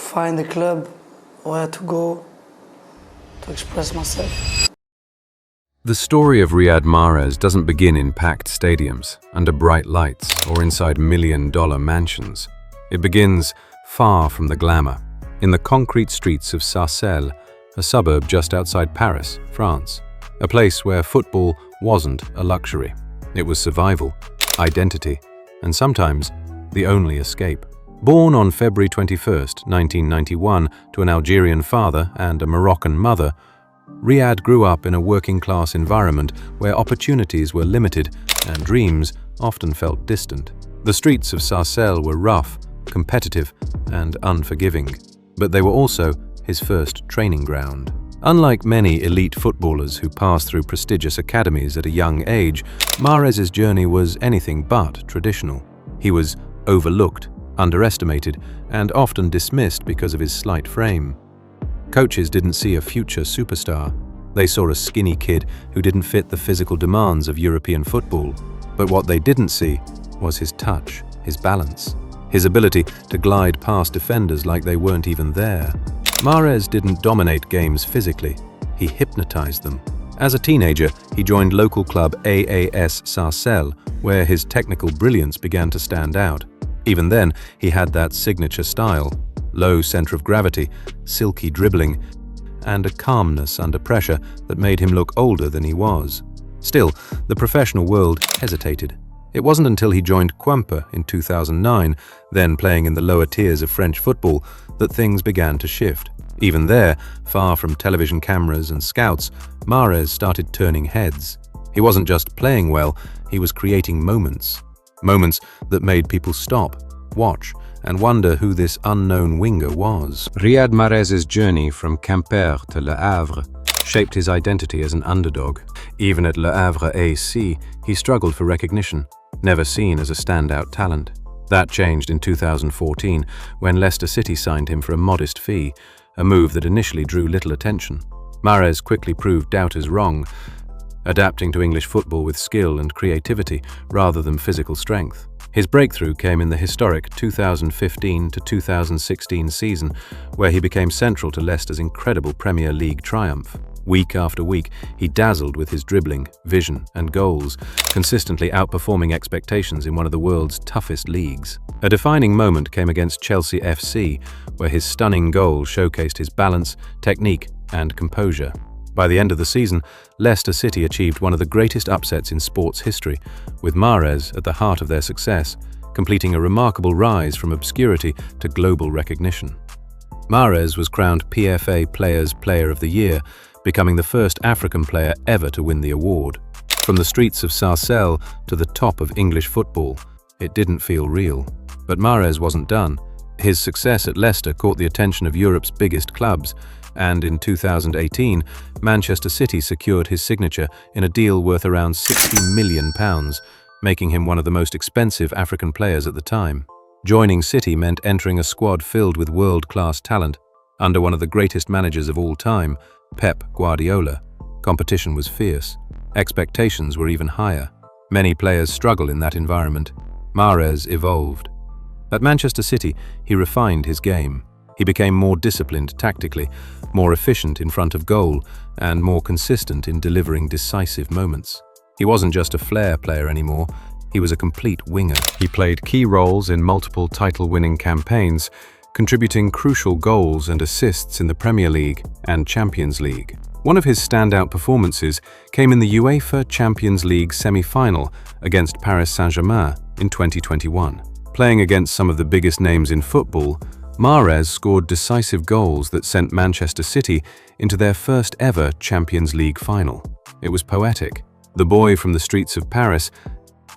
find a club where to go to express myself. The story of Riyad Mahrez doesn't begin in packed stadiums, under bright lights, or inside million-dollar mansions. It begins far from the glamour, in the concrete streets of Sarcelles, a suburb just outside Paris, France. A place where football wasn't a luxury. It was survival, identity, and sometimes the only escape. Born on February 21st, 1991, to an Algerian father and a Moroccan mother, Riyad grew up in a working-class environment where opportunities were limited and dreams often felt distant. The streets of Sarcelles were rough, competitive, and unforgiving, but they were also his first training ground. Unlike many elite footballers who pass through prestigious academies at a young age, Mahrez's journey was anything but traditional. He was overlooked, underestimated, and often dismissed because of his slight frame. Coaches didn't see a future superstar. They saw a skinny kid who didn't fit the physical demands of European football. But what they didn't see was his touch, his balance, his ability to glide past defenders like they weren't even there. Mahrez didn't dominate games physically, he hypnotized them. As a teenager, he joined local club AAS Sarcelles, where his technical brilliance began to stand out. Even then, he had that signature style, low center of gravity, silky dribbling, and a calmness under pressure that made him look older than he was. Still, the professional world hesitated. It wasn't until he joined Quimper in 2009, then playing in the lower tiers of French football, that things began to shift. Even there, far from television cameras and scouts, Mahrez started turning heads. He wasn't just playing well, he was creating moments. Moments that made people stop, watch, and wonder who this unknown winger was. Riyad Mahrez's journey from Quimper to Le Havre shaped his identity as an underdog. Even at Le Havre AC, he struggled for recognition, never seen as a standout talent. That changed in 2014, when Leicester City signed him for a modest fee, a move that initially drew little attention. Mahrez quickly proved doubters wrong, adapting to English football with skill and creativity rather than physical strength. His breakthrough came in the historic 2015 to 2016 season, where he became central to Leicester's incredible Premier League triumph. Week after week, he dazzled with his dribbling, vision, and goals, consistently outperforming expectations in one of the world's toughest leagues. A defining moment came against Chelsea FC, where his stunning goal showcased his balance, technique, and composure. By the end of the season, Leicester City achieved one of the greatest upsets in sports history, with Mahrez at the heart of their success, completing a remarkable rise from obscurity to global recognition. Mahrez was crowned PFA Players Player of the Year, becoming the first African player ever to win the award. From the streets of Sarcelles to the top of English football, it didn't feel real. But Mahrez wasn't done. His success at Leicester caught the attention of Europe's biggest clubs, and in 2018, Manchester City secured his signature in a deal worth around £60 million, making him one of the most expensive African players at the time. Joining City meant entering a squad filled with world-class talent, under one of the greatest managers of all time, Pep Guardiola. Competition was fierce. Expectations were even higher. Many players struggle in that environment. Mahrez evolved. At Manchester City, he refined his game. He became more disciplined tactically, more efficient in front of goal, and more consistent in delivering decisive moments. He wasn't just a flair player anymore, he was a complete winger. He played key roles in multiple title-winning campaigns, contributing crucial goals and assists in the Premier League and Champions League. One of his standout performances came in the UEFA Champions League semi-final against Paris Saint-Germain in 2021. Playing against some of the biggest names in football, Mahrez scored decisive goals that sent Manchester City into their first ever Champions League final. It was poetic. The boy from the streets of Paris,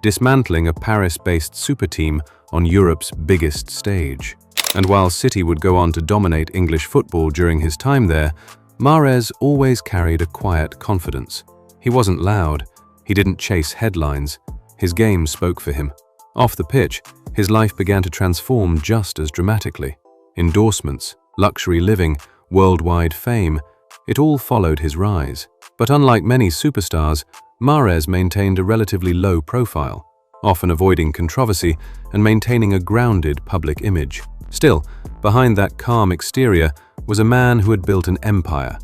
dismantling a Paris-based super team on Europe's biggest stage. And while City would go on to dominate English football during his time there, Mahrez always carried a quiet confidence. He wasn't loud, he didn't chase headlines, his game spoke for him. Off the pitch, his life began to transform just as dramatically. Endorsements, luxury living, worldwide fame, it all followed his rise. But unlike many superstars, Mahrez maintained a relatively low profile, often avoiding controversy and maintaining a grounded public image. Still, behind that calm exterior was a man who had built an empire,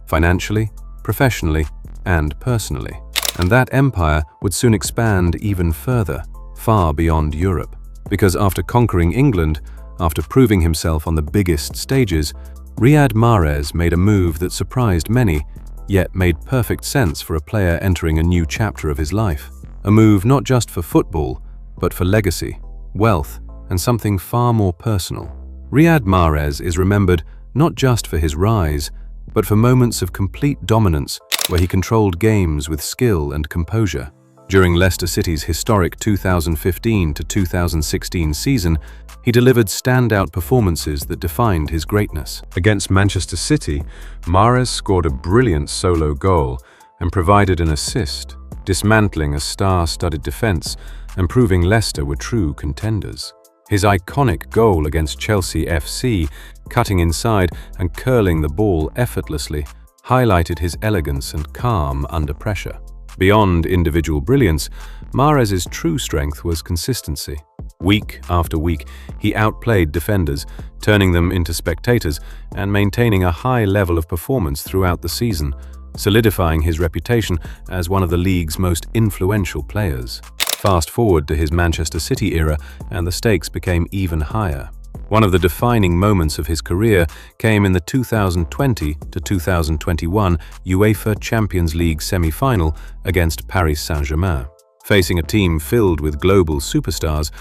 financially, professionally, and personally. And that empire would soon expand even further, far beyond Europe. Because after conquering England, after proving himself on the biggest stages, Riyad Mahrez made a move that surprised many, yet made perfect sense for a player entering a new chapter of his life. A move not just for football, but for legacy, wealth, and something far more personal. Riyad Mahrez is remembered not just for his rise, but for moments of complete dominance where he controlled games with skill and composure. During Leicester City's historic 2015 to 2016 season, he delivered standout performances that defined his greatness. Against Manchester City, Mahrez scored a brilliant solo goal and provided an assist, dismantling a star-studded defense and proving Leicester were true contenders. His iconic goal against Chelsea FC, cutting inside and curling the ball effortlessly, highlighted his elegance and calm under pressure. Beyond individual brilliance, Mahrez's true strength was consistency. Week after week, he outplayed defenders, turning them into spectators and maintaining a high level of performance throughout the season, solidifying his reputation as one of the league's most influential players. Fast forward to his Manchester City era, and the stakes became even higher. One of the defining moments of his career came in the 2020 to 2021 UEFA Champions League semi-final against Paris Saint-Germain. Facing a team filled with global superstars,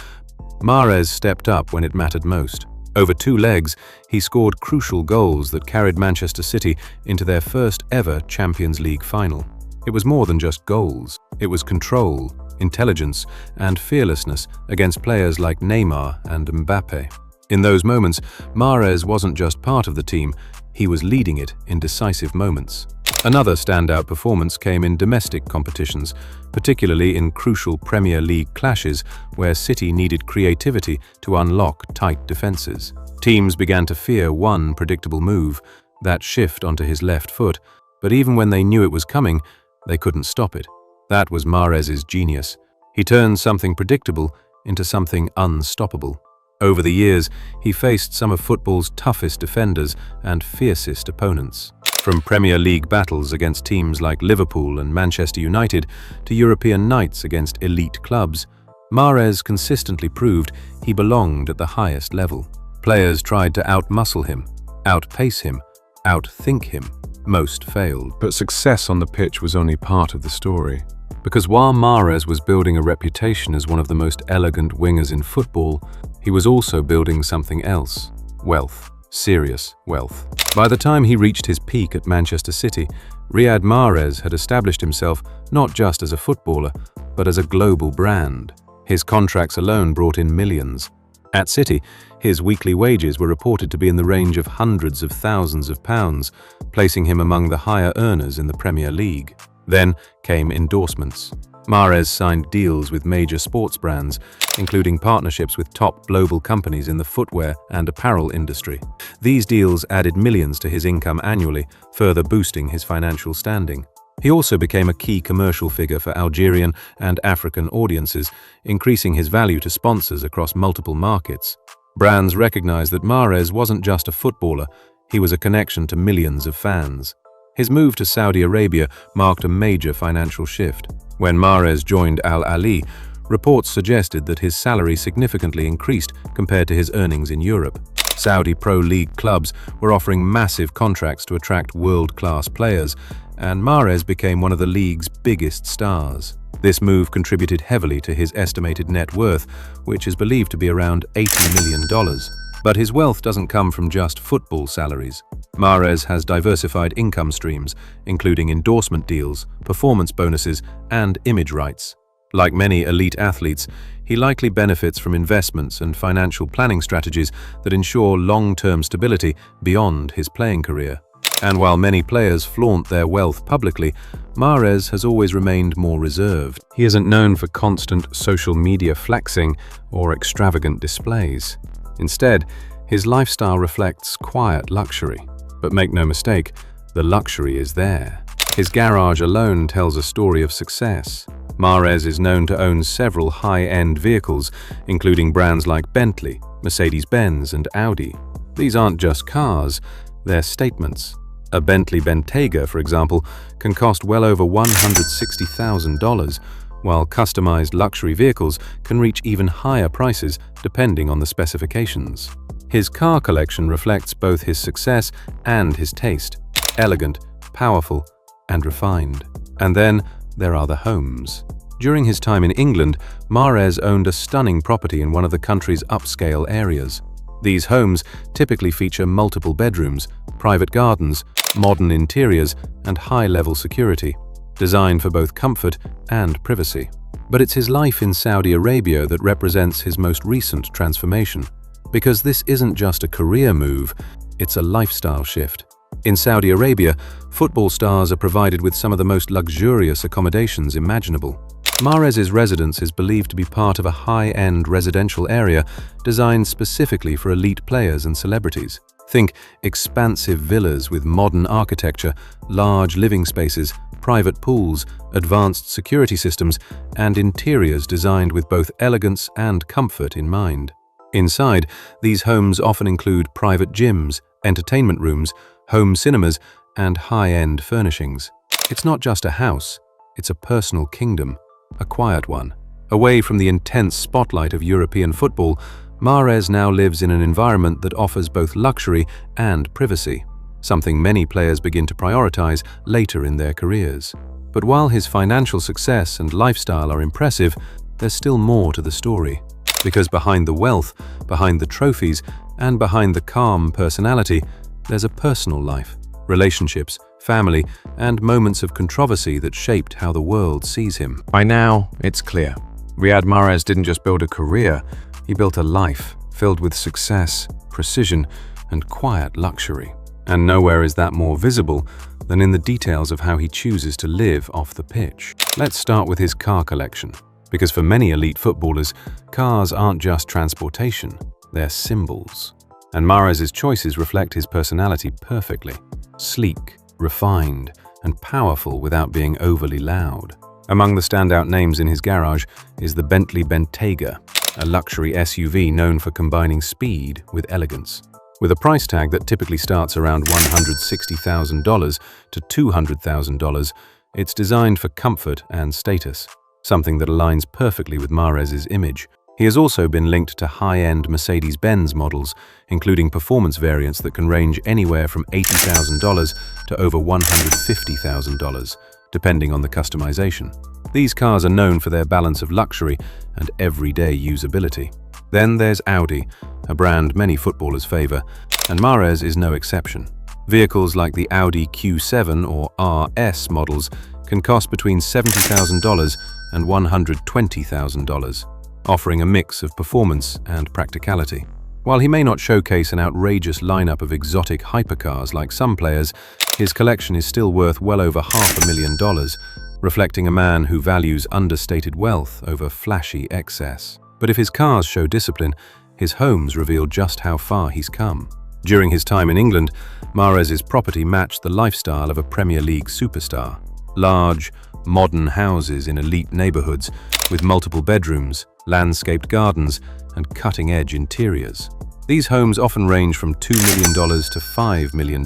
Mahrez stepped up when it mattered most. Over 2 legs, he scored crucial goals that carried Manchester City into their first ever Champions League final. It was more than just goals. It was control, intelligence, and fearlessness against players like Neymar and Mbappe. In those moments, Mahrez wasn't just part of the team, he was leading it in decisive moments. Another standout performance came in domestic competitions, particularly in crucial Premier League clashes where City needed creativity to unlock tight defenses. Teams began to fear one predictable move, that shift onto his left foot, but even when they knew it was coming, they couldn't stop it. That was Mahrez's genius. He turned something predictable into something unstoppable. Over the years, he faced some of football's toughest defenders and fiercest opponents. From Premier League battles against teams like Liverpool and Manchester United to European nights against elite clubs, Mahrez consistently proved he belonged at the highest level. Players tried to outmuscle him, outpace him, outthink him. Most failed. But success on the pitch was only part of the story. Because while Mahrez was building a reputation as one of the most elegant wingers in football, he was also building something else: wealth. Serious wealth. By the time he reached his peak at Manchester City, Riyad Mahrez had established himself not just as a footballer, but as a global brand. His contracts alone brought in millions. At City, his weekly wages were reported to be in the range of hundreds of thousands of pounds, placing him among the higher earners in the Premier League. Then came endorsements. Mahrez signed deals with major sports brands, including partnerships with top global companies in the footwear and apparel industry. These deals added millions to his income annually, further boosting his financial standing. He also became a key commercial figure for Algerian and African audiences, increasing his value to sponsors across multiple markets. Brands recognized that Mahrez wasn't just a footballer, he was a connection to millions of fans. His move to Saudi Arabia marked a major financial shift. When Mahrez joined Al Ahly, reports suggested that his salary significantly increased compared to his earnings in Europe. Saudi Pro League clubs were offering massive contracts to attract world-class players, and Mahrez became one of the league's biggest stars. This move contributed heavily to his estimated net worth, which is believed to be around $80 million. But his wealth doesn't come from just football salaries. Mahrez has diversified income streams, including endorsement deals, performance bonuses, and image rights. Like many elite athletes, he likely benefits from investments and financial planning strategies that ensure long-term stability beyond his playing career. And while many players flaunt their wealth publicly, Mahrez has always remained more reserved. He isn't known for constant social media flexing or extravagant displays. Instead, his lifestyle reflects quiet luxury. But make no mistake, the luxury is there. His garage alone tells a story of success. Mahrez is known to own several high-end vehicles, including brands like Bentley, Mercedes-Benz, and Audi. These aren't just cars, they're statements. A Bentley Bentayga, for example, can cost well over $160,000, while customized luxury vehicles can reach even higher prices depending on the specifications. His car collection reflects both his success and his taste: elegant, powerful, and refined. And then there are the homes. During his time in England, Mahrez owned a stunning property in one of the country's upscale areas. These homes typically feature multiple bedrooms, private gardens, modern interiors, and high-level security, designed for both comfort and privacy. But it's his life in Saudi Arabia that represents his most recent transformation, because this isn't just a career move, it's a lifestyle shift. In Saudi Arabia, football stars are provided with some of the most luxurious accommodations imaginable. Mahrez's residence is believed to be part of a high-end residential area designed specifically for elite players and celebrities. Think expansive villas with modern architecture, large living spaces, private pools, advanced security systems, and interiors designed with both elegance and comfort in mind. Inside, these homes often include private gyms, entertainment rooms, home cinemas, and high-end furnishings. It's not just a house, it's a personal kingdom, a quiet one. Away from the intense spotlight of European football, Mahrez now lives in an environment that offers both luxury and privacy, something many players begin to prioritize later in their careers. But while his financial success and lifestyle are impressive, there's still more to the story. Because behind the wealth, behind the trophies, and behind the calm personality, there's a personal life, relationships, family, and moments of controversy that shaped how the world sees him. By now, it's clear. Riyad Mahrez didn't just build a career, he built a life filled with success, precision, and quiet luxury. And nowhere is that more visible than in the details of how he chooses to live off the pitch. Let's start with his car collection. Because for many elite footballers, cars aren't just transportation, they're symbols. And Mahrez's choices reflect his personality perfectly. Sleek, refined, and powerful without being overly loud. Among the standout names in his garage is the Bentley Bentayga, a luxury SUV known for combining speed with elegance. With a price tag that typically starts around $160,000 to $200,000, it's designed for comfort and status, something that aligns perfectly with Mahrez's image. He has also been linked to high-end Mercedes-Benz models, including performance variants that can range anywhere from $80,000 to over $150,000, depending on the customization. These cars are known for their balance of luxury and everyday usability. Then there's Audi, a brand many footballers favor, and Mahrez is no exception. Vehicles like the Audi Q7 or RS models can cost between $70,000 and $120,000, offering a mix of performance and practicality. While he may not showcase an outrageous lineup of exotic hypercars like some players, his collection is still worth well over $500,000, reflecting a man who values understated wealth over flashy excess. But if his cars show discipline, his homes reveal just how far he's come. During his time in England, Mahrez's property matched the lifestyle of a Premier League superstar. Large, modern houses in elite neighborhoods with multiple bedrooms, landscaped gardens, and cutting-edge interiors. These homes often range from $2 million to $5 million,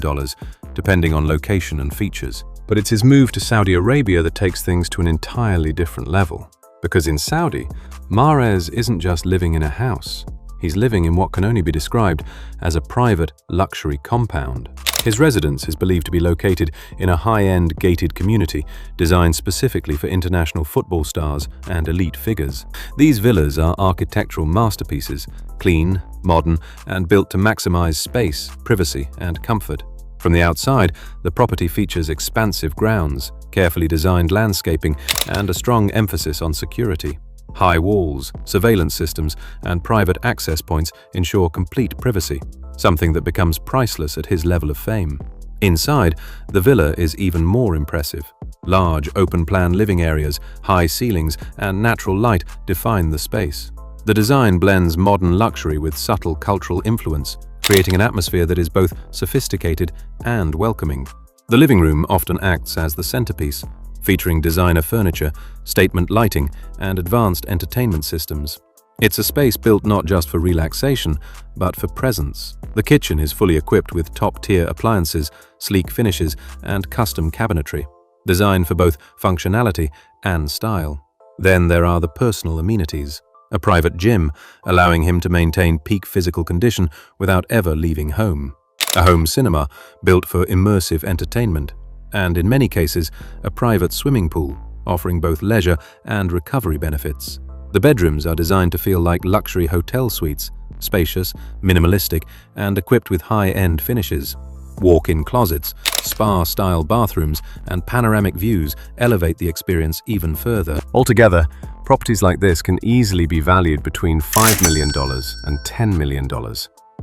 depending on location and features. But it's his move to Saudi Arabia that takes things to an entirely different level. Because in Saudi, Mahrez isn't just living in a house. He's living in what can only be described as a private luxury compound. His residence is believed to be located in a high-end gated community designed specifically for international football stars and elite figures. These villas are architectural masterpieces, clean, modern, and built to maximize space, privacy, and comfort. From the outside, the property features expansive grounds, carefully designed landscaping, and a strong emphasis on security. High walls, surveillance systems, and private access points ensure complete privacy, something that becomes priceless at his level of fame. Inside, the villa is even more impressive. Large, open-plan living areas, high ceilings, and natural light define the space. The design blends modern luxury with subtle cultural influence, creating an atmosphere that is both sophisticated and welcoming. The living room often acts as the centerpiece, featuring designer furniture, statement lighting, and advanced entertainment systems. It's a space built not just for relaxation, but for presence. The kitchen is fully equipped with top-tier appliances, sleek finishes, and custom cabinetry, designed for both functionality and style. Then there are the personal amenities. A private gym, allowing him to maintain peak physical condition without ever leaving home. A home cinema, built for immersive entertainment. And in many cases, a private swimming pool, offering both leisure and recovery benefits. The bedrooms are designed to feel like luxury hotel suites, spacious, minimalistic, and equipped with high-end finishes. Walk-in closets, spa-style bathrooms, and panoramic views elevate the experience even further. Altogether, properties like this can easily be valued between $5 million and $10 million,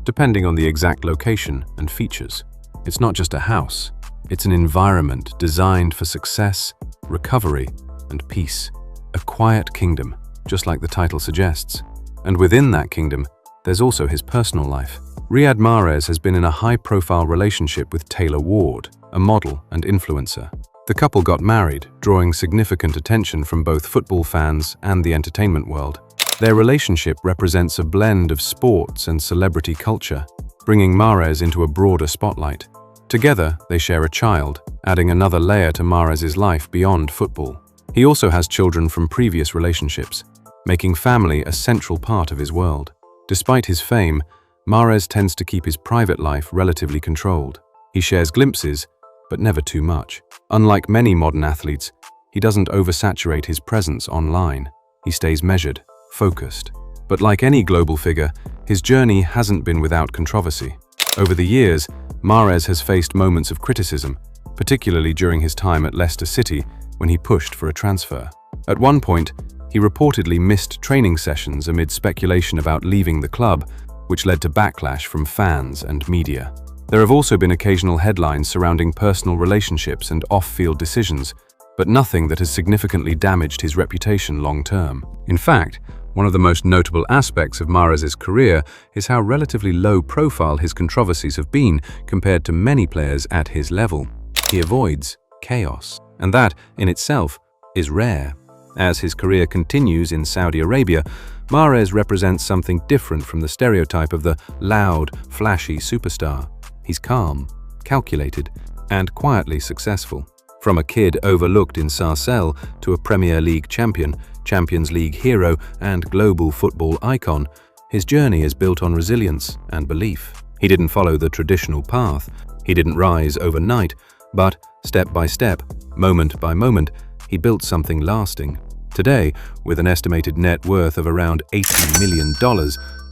depending on the exact location and features. It's not just a house, it's an environment designed for success, recovery, and peace. A quiet kingdom, just like the title suggests. And within that kingdom, there's also his personal life. Riyad Mahrez has been in a high-profile relationship with Taylor Ward, a model and influencer. The couple got married, drawing significant attention from both football fans and the entertainment world. Their relationship represents a blend of sports and celebrity culture, bringing Mahrez into a broader spotlight. Together, they share a child, adding another layer to Mahrez's life beyond football. He also has children from previous relationships, making family a central part of his world. Despite his fame, Mahrez tends to keep his private life relatively controlled. He shares glimpses, but never too much. Unlike many modern athletes, he doesn't oversaturate his presence online. He stays measured, focused. But like any global figure, his journey hasn't been without controversy. Over the years, Mahrez has faced moments of criticism, particularly during his time at Leicester City when he pushed for a transfer. At one point, he reportedly missed training sessions amid speculation about leaving the club, which led to backlash from fans and media. There have also been occasional headlines surrounding personal relationships and off-field decisions, but nothing that has significantly damaged his reputation long-term. In fact, one of the most notable aspects of Mahrez's career is how relatively low-profile his controversies have been compared to many players at his level. He avoids chaos, and that, in itself, is rare. As his career continues in Saudi Arabia, Mahrez represents something different from the stereotype of the loud, flashy superstar. He's calm, calculated, and quietly successful. From a kid overlooked in Sarcelles to a Premier League champion, Champions League hero, and global football icon, his journey is built on resilience and belief. He didn't follow the traditional path. He didn't rise overnight, but step by step, moment by moment, he built something lasting. Today, with an estimated net worth of around $80 million,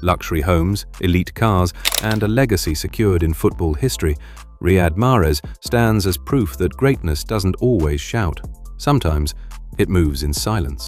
luxury homes, elite cars, and a legacy secured in football history, Riyad Mahrez stands as proof that greatness doesn't always shout. Sometimes, it moves in silence.